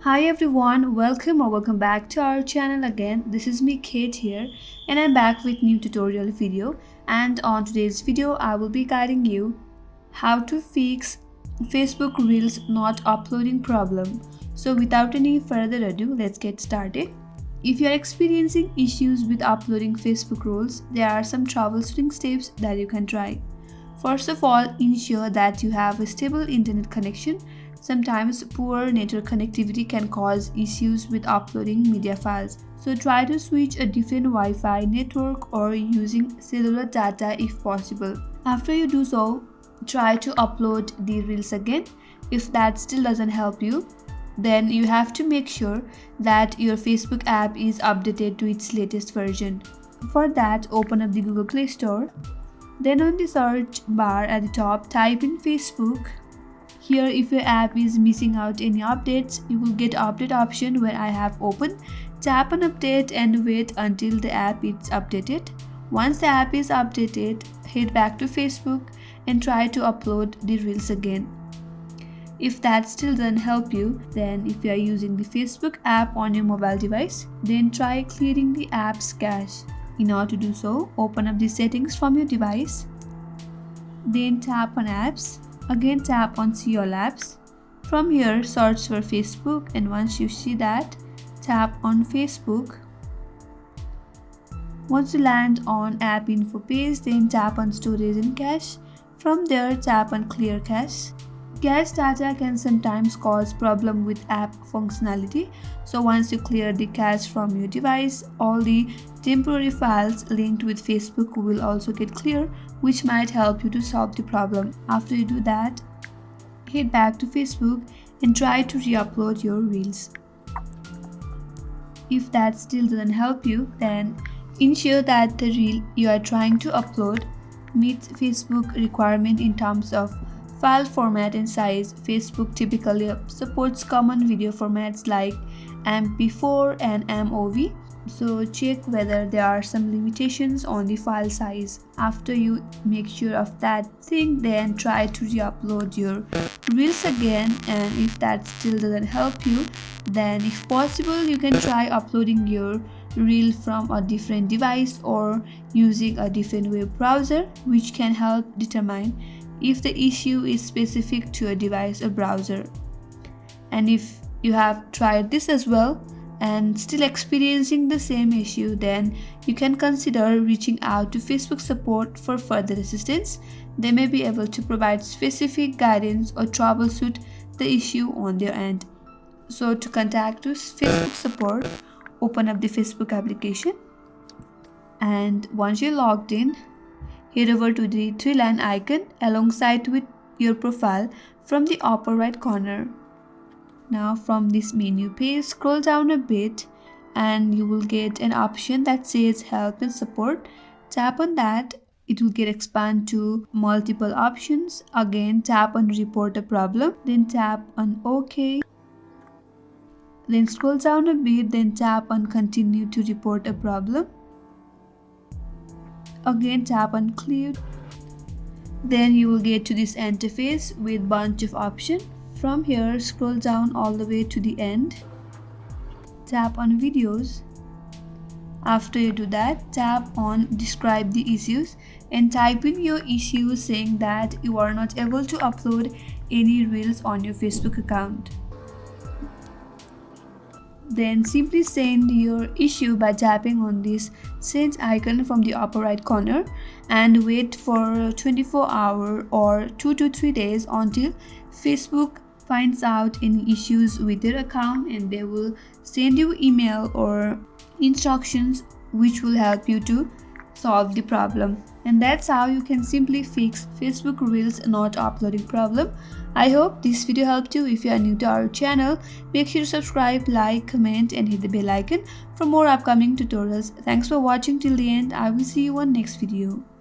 Hi everyone, welcome back to our channel again. This is me Kate here and I'm back with new tutorial video, and on today's video I will be guiding you how to fix Facebook Reels not uploading problem. So without any further ado, let's get started. If you are experiencing issues with uploading Facebook Reels, there are some troubleshooting steps that you can try. First of all, ensure that you have a stable internet connection. Sometimes poor network connectivity can cause issues with uploading media files. So try to switch a different Wi-Fi network or using cellular data if possible. After you do so, try to upload the reels again. If that still doesn't help you, then you have to make sure that your Facebook app is updated to its latest version. For that, open up the Google Play Store. Then on the search bar at the top, type in Facebook. Here, if your app is missing out any updates, you will get update option where I have opened. Tap on update and wait until the app is updated. Once the app is updated, head back to Facebook and try to upload the reels again. If that still doesn't help you, then if you are using the Facebook app on your mobile device, then try clearing the app's cache. In order to do so, open up the settings from your device. Then tap on apps. Again tap on see all apps. From here, search for Facebook, and once you see that, tap on Facebook. Once you land on app info page, then tap on storage and cache. From there, tap on clear cache. Cache data can sometimes cause problem with app functionality. So once you clear the cache from your device, all the temporary files linked with Facebook will also get clear, which might help you to solve the problem. After you do that, head back to Facebook and try to re-upload your reels. If that still doesn't help you, then ensure that the reel you are trying to upload meets Facebook requirement in terms of file format and size. Facebook typically supports common video formats like MP4 and MOV. So check whether there are some limitations on the file size. After you make sure of that thing, then try to re-upload your reels again, and if that still doesn't help you, then if possible you can try uploading your reel from a different device or using a different web browser, which can help determine if the issue is specific to a device or browser. And if you have tried this as well and still experiencing the same issue, then you can consider reaching out to Facebook support for further assistance. They may be able to provide specific guidance or troubleshoot the issue on their end. So to contact Facebook support, open up the Facebook application, and once you're logged in, head over to the three-line icon alongside with your profile from the upper right corner. Now from this menu page, scroll down a bit and you will get an option that says help and support. Tap on that. It will get expand to multiple options. Again, tap on report a problem, then tap on OK. Then scroll down a bit, then tap on continue to report a problem. Again, tap on clear. Then you will get to this interface with bunch of options. From here, scroll down all the way to the end. Tap on videos. After you do that, tap on describe the issues and type in your issue saying that you are not able to upload any reels on your Facebook account. Then simply send your issue by tapping on this send icon from the upper right corner and wait for 24 hours or 2 to 3 days until Facebook finds out any issues with your account, and they will send you email or instructions which will help you to solve the problem. And that's how you can simply fix Facebook Reels not uploading problem. I hope this video helped you. If you are new to our channel, make sure to subscribe, like, comment and hit the bell icon for more upcoming tutorials. Thanks for watching till the end. I will see you on next video.